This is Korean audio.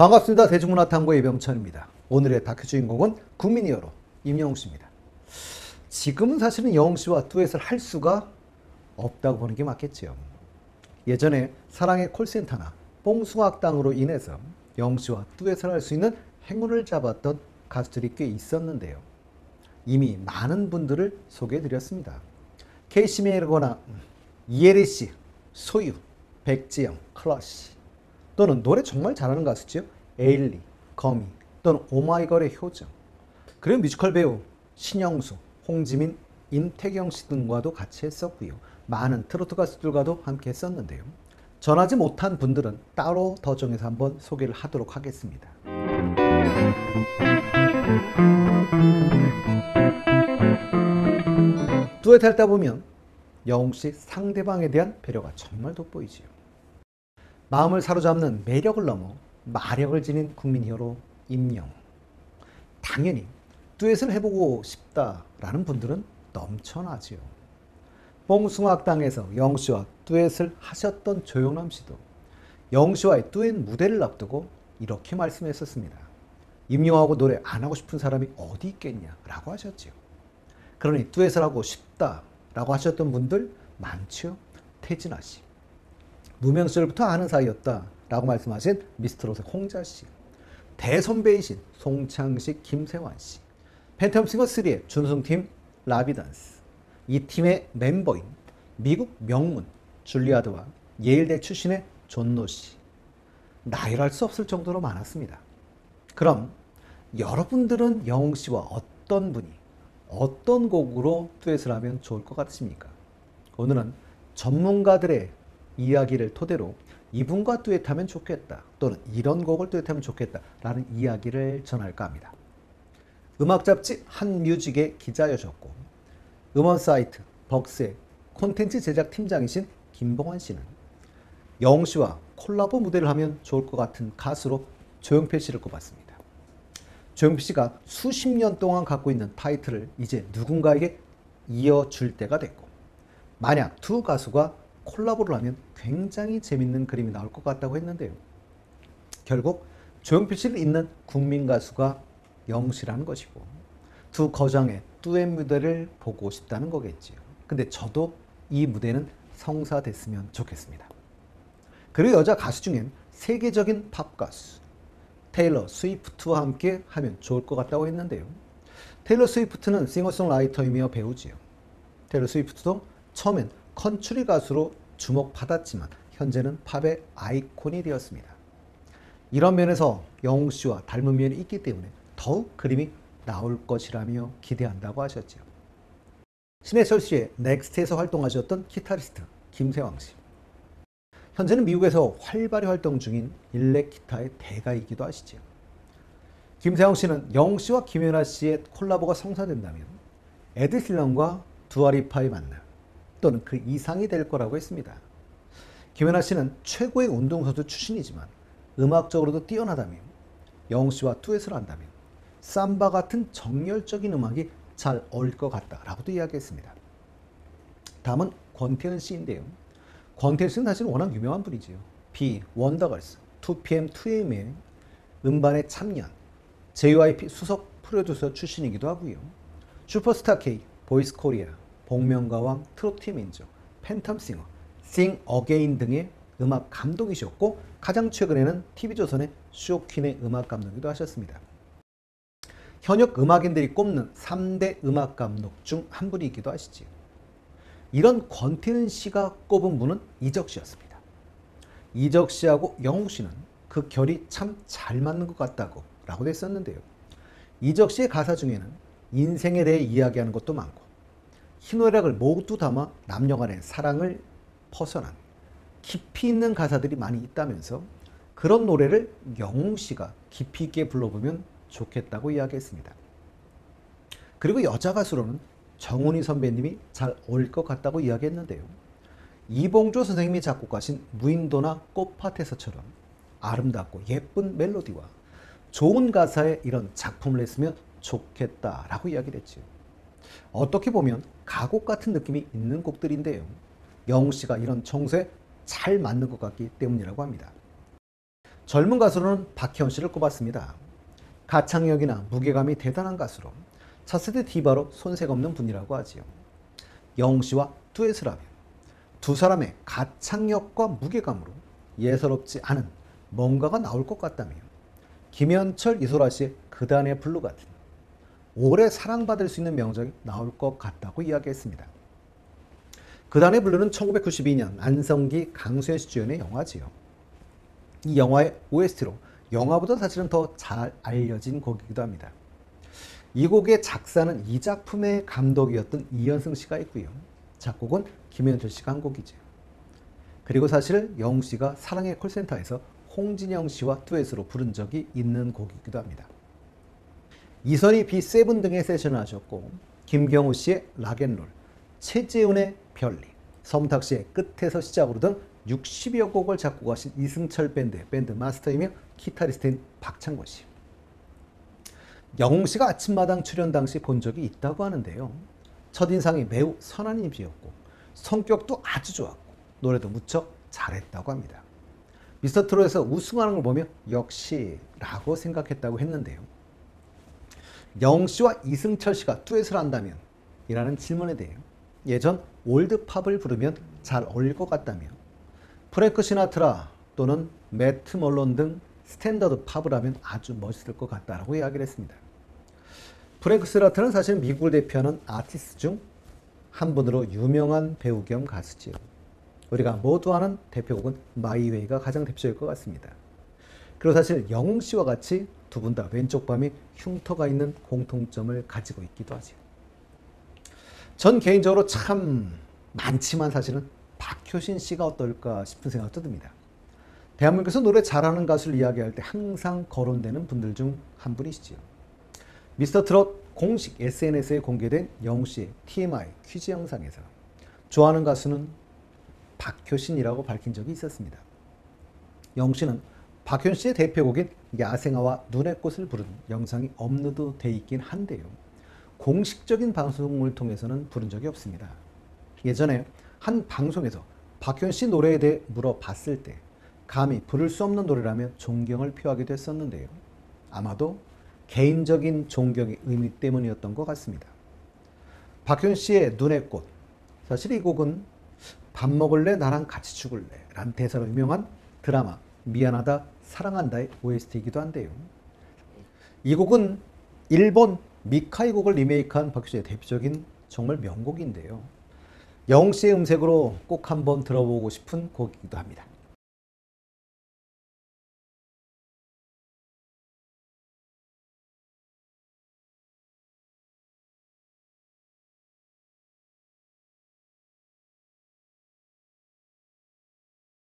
반갑습니다. 대중문화탐구 이병천입니다. 오늘의 다큐 주인공은 국민 히어로 임영웅 씨입니다. 지금은 사실은 영웅 씨와 듀엣을 할 수가 없다고 보는 게 맞겠지요. 예전에 사랑의 콜센터나 뽕숭아학당으로 인해서 영웅 씨와 듀엣을 할 수 있는 행운을 잡았던 가수들이 꽤 있었는데요. 이미 많은 분들을 소개해드렸습니다. 케이시 메이거나 이혜리 씨, 소유, 백지영, 클러시, 또는 노래 정말 잘하는 가수죠. 에일리, 거미, 또는 오마이걸의 효정, 그리고 뮤지컬 배우 신영수, 홍지민, 임태경 씨 등과도 같이 했었고요. 많은 트로트 가수들과도 함께 했었는데요. 전하지 못한 분들은 따로 더 정해서 한번 소개를 하도록 하겠습니다. 듀엣 할때 보면 영웅 씨 상대방에 대한 배려가 정말 돋보이지요. 마음을 사로잡는 매력을 넘어 마력을 지닌 국민 히어로 임영웅. 당연히 듀엣을 해보고 싶다라는 분들은 넘쳐나지요. 뽕숭아학당에서 영웅 씨와 듀엣을 하셨던 조영남 씨도 영웅 씨와의 듀엣 무대를 앞두고 이렇게 말씀했었습니다. 임영웅하고 노래 안 하고 싶은 사람이 어디 있겠냐라고 하셨지요. 그러니 듀엣을 하고 싶다라고 하셨던 분들 많죠. 태진아 씨, 무명 시절부터 아는 사이였다라고 말씀하신 미스트롯의 홍자 씨, 대선배이신 송창식, 김세환 씨, 팬텀싱어 3의 준우승팀 라비단스, 이 팀의 멤버인 미국 명문 줄리아드와 예일대 출신의 존노 씨, 나열할 수 없을 정도로 많았습니다. 그럼 여러분들은 영웅 씨와 어떤 분이 어떤 곡으로 듀엣을 하면 좋을 것 같으십니까? 오늘은 전문가들의 이야기를 토대로 이분과 듀엣하면 좋겠다, 또는 이런 곡을 듀엣하면 좋겠다 라는 이야기를 전할까 합니다. 음악 잡지 한뮤직의 기자여셨고 음원 사이트 벅스의 콘텐츠 제작 팀장이신 김봉환 씨는 영웅 씨와 콜라보 무대를 하면 좋을 것 같은 가수로 조용필 씨를 꼽았습니다. 조용필 씨가 수십 년 동안 갖고 있는 타이틀을 이제 누군가에게 이어줄 때가 됐고, 만약 두 가수가 콜라보를 하면 굉장히 재밌는 그림이 나올 것 같다고 했는데요. 결국 조용필 씨를 잇는 국민 가수가 영웅 씨라는 것이고, 두 거장의 듀엣 무대를 보고 싶다는 거겠지요. 근데 저도 이 무대는 성사됐으면 좋겠습니다. 그리고 여자 가수 중엔 세계적인 팝 가수 테일러 스위프트와 함께 하면 좋을 것 같다고 했는데요. 테일러 스위프트는 싱어송라이터이며 배우지요. 테일러 스위프트도 처음엔 컨트리 가수로 주목받았지만 현재는 팝의 아이콘이 되었습니다. 이런 면에서 영웅 씨와 닮은 면이 있기 때문에 더욱 그림이 나올 것이라며 기대한다고 하셨죠. 신해철 씨의 넥스트에서 활동하셨던 기타리스트 김세왕 씨, 현재는 미국에서 활발히 활동 중인 일렉 기타의 대가이기도 하시죠. 김세왕 씨는 영웅 씨와 김연아 씨의 콜라보가 성사된다면 에드 실런과 두아리파의 만남, 또는 그 이상이 될 거라고 했습니다. 김연아 씨는 최고의 운동선수 출신이지만 음악적으로도 뛰어나다며 영웅 씨와 듀엣을 한다면 삼바 같은 정열적인 음악이 잘 어울릴 것 같다라고도 이야기했습니다. 다음은 권태현 씨인데요. 권태현 씨는 사실 워낙 유명한 분이지요. 비, 원더걸스, 2PM, 2AM의 음반에 참여한 JYP 수석 프로듀서 출신이기도 하고요. 슈퍼스타 K, 보이스 코리아, 복면가왕, 트로트의 민족, 팬텀싱어, 싱 어게인 등의 음악 감독이셨고, 가장 최근에는 TV조선의 쇼퀸의 음악 감독이기도 하셨습니다. 현역 음악인들이 꼽는 3대 음악 감독 중 한 분이기도 하시지요. 이런 권태현 씨가 꼽은 분은 이적 씨였습니다. 이적 씨하고 영웅 씨는 그 결이 참 잘 맞는 것 같다고 라고 했었는데요. 이적 씨의 가사 중에는 인생에 대해 이야기하는 것도 많고, 희노애락을 모두 담아 남녀 간의 사랑을 벗어난 깊이 있는 가사들이 많이 있다면서 그런 노래를 영웅 씨가 깊이 있게 불러보면 좋겠다고 이야기했습니다. 그리고 여자 가수로는 정훈이 선배님이 잘 어울릴 것 같다고 이야기했는데요. 이봉조 선생님이 작곡하신 무인도나 꽃밭에서처럼 아름답고 예쁜 멜로디와 좋은 가사의 이런 작품을 냈으면 좋겠다라고 이야기를 했죠. 어떻게 보면 가곡 같은 느낌이 있는 곡들인데요. 영웅 씨가 이런 청소에 잘 맞는 것 같기 때문이라고 합니다. 젊은 가수로는 박혜원 씨를 꼽았습니다. 가창력이나 무게감이 대단한 가수로 차세대 디바로 손색 없는 분이라고 하지요. 영웅 씨와 듀엣을 하면 두 사람의 가창력과 무게감으로 예사롭지 않은 뭔가가 나올 것 같다며 김현철, 이소라 씨의 그단의 블루 같은 오래 사랑받을 수 있는 명작이 나올 것 같다고 이야기했습니다. 그단의 블루는 1992년 안성기, 강수현 씨 주연의 영화지요. 이 영화의 OST로 영화보다 사실은 더 잘 알려진 곡이기도 합니다. 이 곡의 작사는 이 작품의 감독이었던 이현승 씨가 있고요. 작곡은 김현철 씨가 한 곡이죠. 그리고 사실 영웅 씨가 사랑의 콜센터에서 홍진영 씨와 듀엣으로 부른 적이 있는 곡이기도 합니다. 이선희 B7 등의 세션을 하셨고 김경우 씨의 락앤롤, 최재훈의 별리, 서문탁 씨의 끝에서 시작으로 등 60여 곡을 작곡하신 이승철 밴드의 밴드 마스터이며 기타리스트인 박창권 씨. 영웅 씨가 아침마당 출연 당시 본 적이 있다고 하는데요. 첫인상이 매우 선한 이미지였고 성격도 아주 좋았고 노래도 무척 잘했다고 합니다. 미스터트롯에서 우승하는 걸 보며 역시 라고 생각했다고 했는데요. 영웅 씨와 이승철 씨가 듀엣을 한다면? 이라는 질문에 대해 예전 올드팝을 부르면 잘 어울릴 것 같다며 프랭크 시나트라 또는 매트 멀론 등 스탠더드 팝을 하면 아주 멋있을 것 같다라고 이야기를 했습니다. 프랭크 시나트라는 사실 미국을 대표하는 아티스트 중 한 분으로 유명한 배우 겸 가수지요. 우리가 모두 아는 대표곡은 마이웨이가 가장 대표적일 것 같습니다. 그리고 사실 영웅 씨와 같이 두 분 다 왼쪽 밤이 흉터가 있는 공통점을 가지고 있기도 하죠. 전 개인적으로 참 많지만 사실은 박효신 씨가 어떨까 싶은 생각도 듭니다. 대한민국에서 노래 잘하는 가수를 이야기할 때 항상 거론되는 분들 중 한 분이시지요. 미스터트롯 공식 SNS에 공개된 영웅 씨의 TMI 퀴즈 영상에서 좋아하는 가수는 박효신이라고 밝힌 적이 있었습니다. 영웅 씨는 박효신 씨의 대표곡인 야생아와 눈의 꽃을 부른 영상이 업로드 돼 있긴 한데요. 공식적인 방송을 통해서는 부른 적이 없습니다. 예전에 한 방송에서 박효신 씨 노래에 대해 물어봤을 때 감히 부를 수 없는 노래라며 존경을 표하기도 했었는데요. 아마도 개인적인 존경의 의미 때문이었던 것 같습니다. 박효신 씨의 눈의 꽃, 사실 이 곡은 밥 먹을래 나랑 같이 죽을래 라는 대사로 유명한 드라마 미안하다 사랑한다의 OST이기도 한데요. 이 곡은 일본 미카이 곡을 리메이크한 박효신의 대표적인 정말 명곡인데요. 영웅 씨의 음색으로 꼭 한번 들어보고 싶은 곡이기도 합니다.